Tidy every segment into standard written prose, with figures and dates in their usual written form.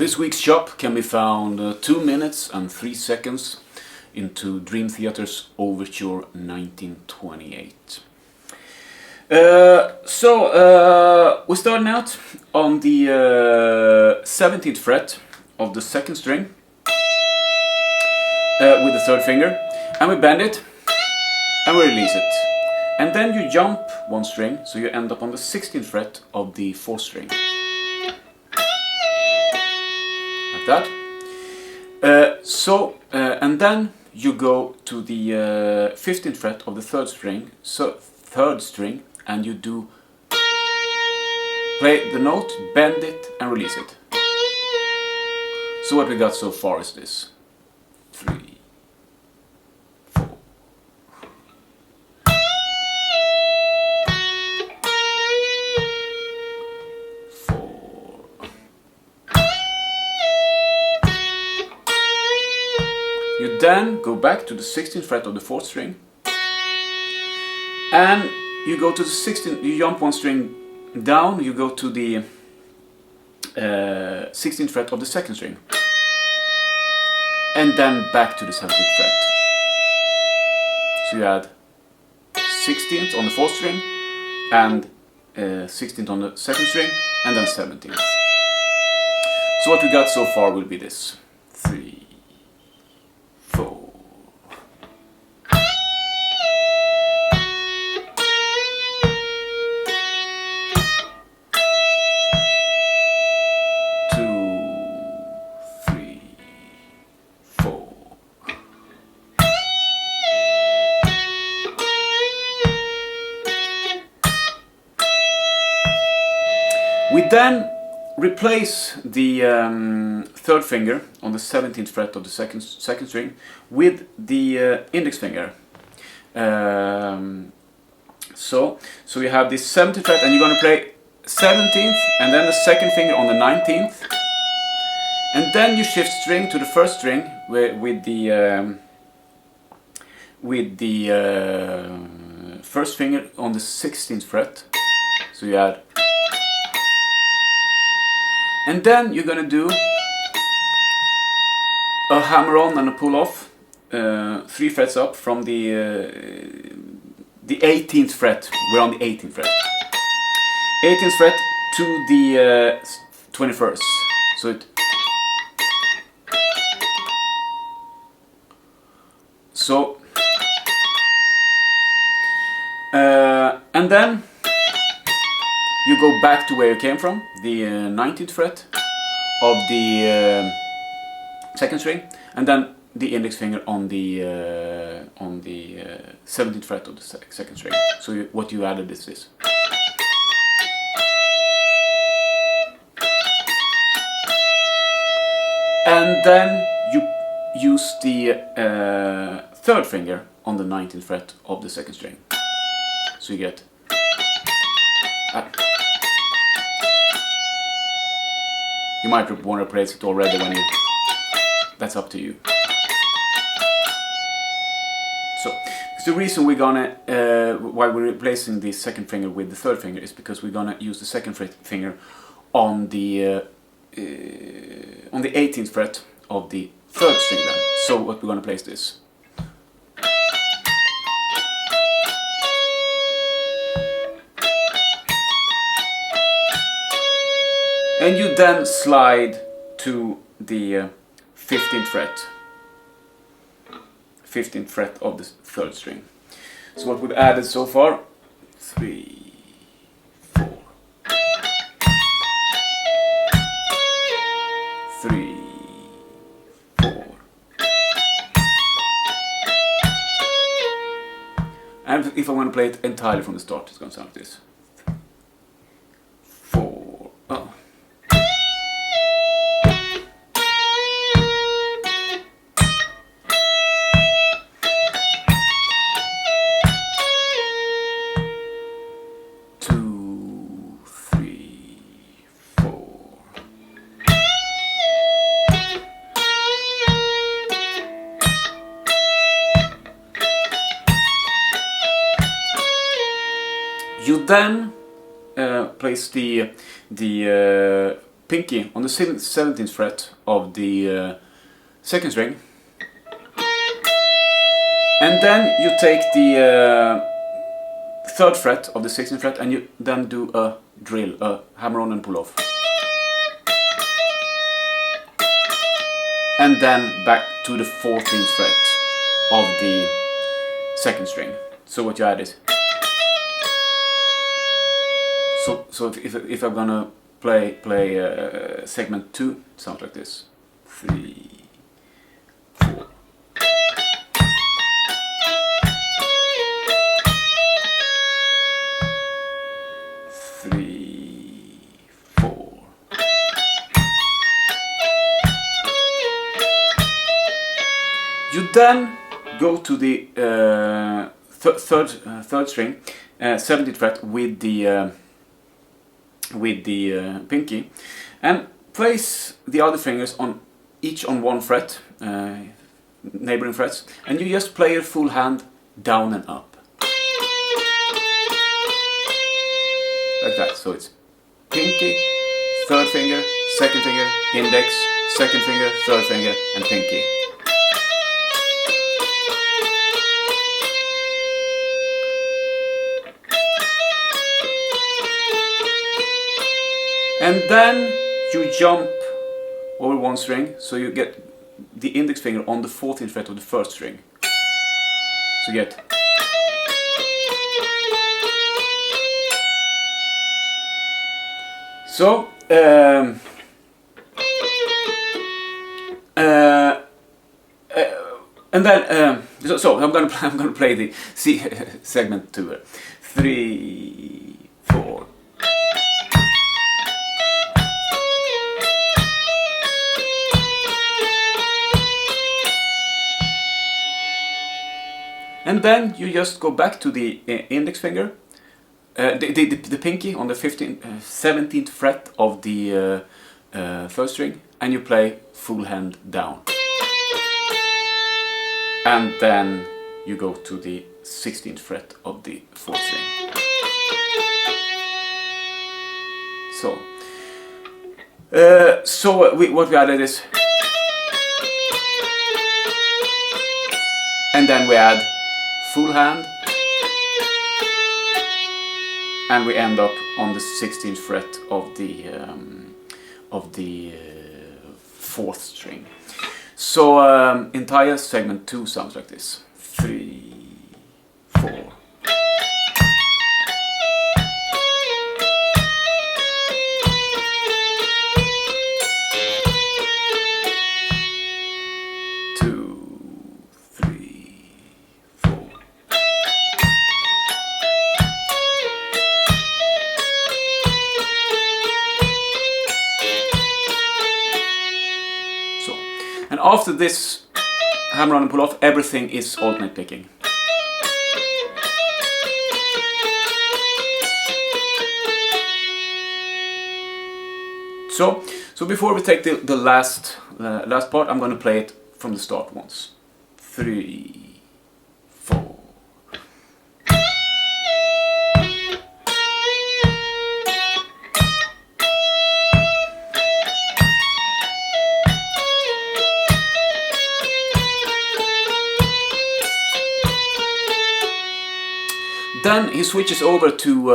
This week's chop can be found 2 minutes and 3 seconds into Dream Theater's Overture 1928. We're starting out on the 17th fret of the second string with the third finger, and we bend it and we release it. And then you jump one string, so you end up on the 16th fret of the fourth string. Like that. And then you go to the 15th fret of the third string, and you do play the note, bend it, and release it. So what we got so far is this: 3, 4. You then go back to the 16th fret of the fourth string, and you go to the 16th. You jump one string down. You go to the 16th fret of the second string, and then back to the 17th fret. So you add 16th on the fourth string, and 16th on the second string, and then 17th. So what we got so far will be this: 3, 4. 2, 3, 4. We then replace the third finger on the 17th fret of the second string with the index finger. So you have this 17th fret, and you're going to play 17th, and then the second finger on the 19th, and then you shift string to the first string with the first finger on the 16th fret. So you add. And then you're gonna do a hammer on and a pull off, 3 frets up from the 18th fret. We're on the 18th fret. 18th fret to the 21st. So it. So. And then you go back to where you came from, the 19th fret of the second string, and then the index finger on the 17th fret of the second string. So what you added is this. And then you use the third finger on the 19th fret of the second string. So you get. You might want to replace it already when you. That's up to you. So, the reason we're gonna why we're replacing the second finger with the third finger is because we're gonna use the second finger on the 18th fret of the third string then. So what we're gonna place this. And you then slide to the 15th fret. 15th fret of the third string. So what we've added so far: 3, 4. 3, 4. And if I want to play it entirely from the start, it's going to sound like this. 4. Oh. You then place the pinky on the 17th fret of the second string, and then you take the 3rd fret of the 16th fret and you then do a drill, a hammer on and pull off, and then back to the 14th fret of the second string. So what you add is, so if I'm gonna play segment 2, it sounds like this: 3, 4. You then go to the third string, 17th fret with the pinky, and place the other fingers on each on one fret, neighboring frets, and you just play your full hand down and up, like that. So it's pinky, 3rd finger, 2nd finger, index, 2nd finger, 3rd finger, and pinky. And then you jump over one string, so you get the index finger on the 14th fret of the 1st string. So you get. So and then so I'm gonna play the C segment 2. 3, 4. And then you just go back to the index finger, the pinky on the 17th fret of the 1st string, and you play full hand down. And then you go to the 16th fret of the 4th string. So what we added is, and then we add full hand, and we end up on the 16th fret of the 4th string. So entire segment 2 sounds like this: 3, 4. And after this hammer on and pull off, everything is alternate picking. So before we take the last part, I'm going to play it from the start once. 3, 4. Then he switches over to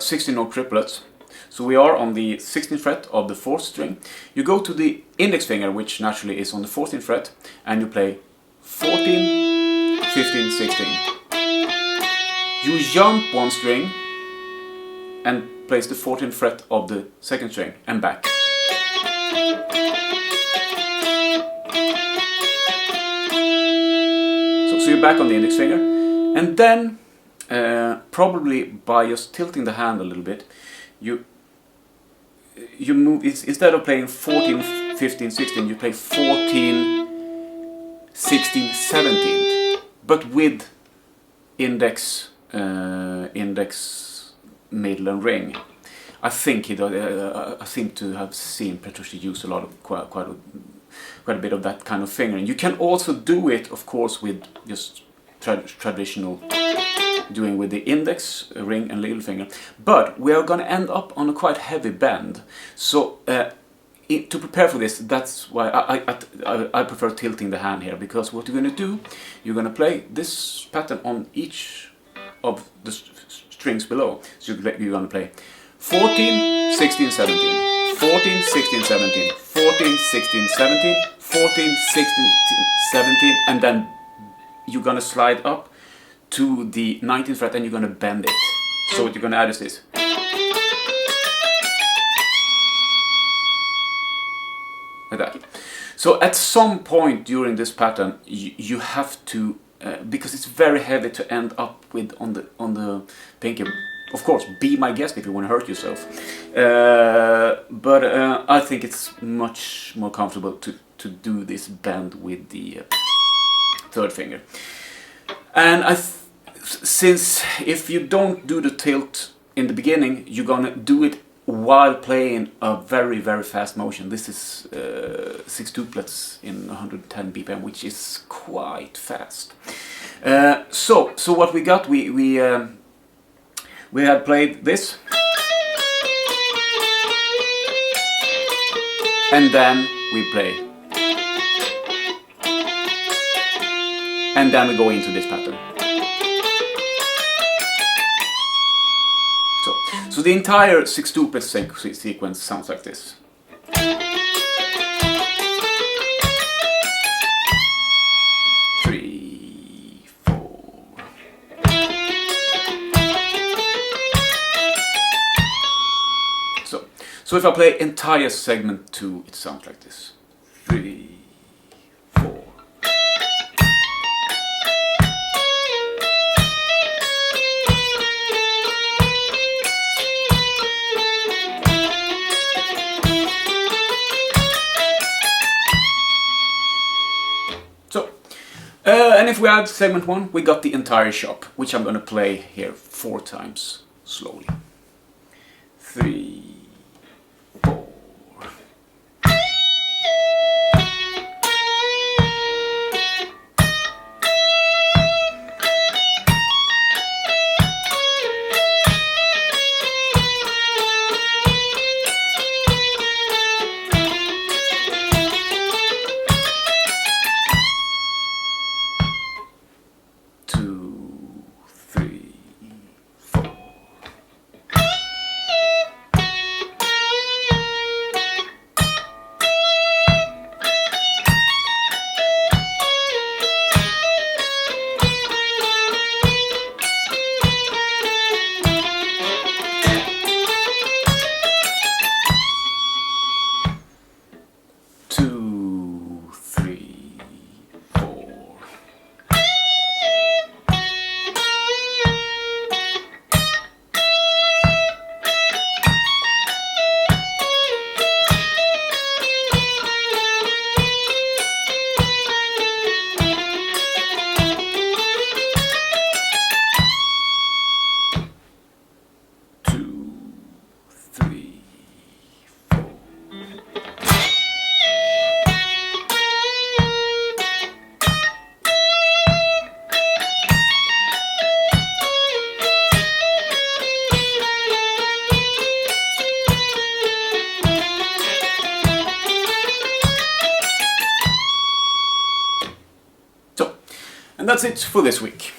16-note triplets. So we are on the 16th fret of the 4th string. You go to the index finger, which naturally is on the 14th fret, and you play 14, 15, 16. You jump one string and place the 14th fret of the 2nd string and back. So you're back on the index finger, and then probably by just tilting the hand a little bit, you move, instead of playing 14, 15, 16, you play 14, 16, 17, but with index, middle and ring. I think I seem to have seen Petrucci use a lot of quite a bit of that kind of fingering. You can also do it, of course, with just traditional doing with the index, ring and little finger, but we are going to end up on a quite heavy bend. So to prepare for this, that's why I prefer tilting the hand here, because what you're going to do, you're going to play this pattern on each of the strings below. So you're going to play 14, 16, 17, 14, 16, 17, 14, 16, 17, 14, 16, 17, and then you're going to slide up to the 19th fret and you're going to bend it. So what you're going to add is this. Like that. So at some point during this pattern, you have to, because it's very heavy to end up with on the pinky. Of course, be my guest if you want to hurt yourself. But I think it's much more comfortable to do this bend with the third finger. And since if you don't do the tilt in the beginning, you're gonna do it while playing a very, very fast motion. This is 6 tuplets in 110 BPM, which is quite fast. So what we got, we had played this, and then we play, and then we go into this pattern. So the entire 6 tuplet sequence sounds like this. Three, four. So if I play entire segment 2, it sounds like this. 3, 4. And if we add segment 1, we got the entire chop, which I'm going to play here 4 times slowly. 3, 4. And that's it for this week.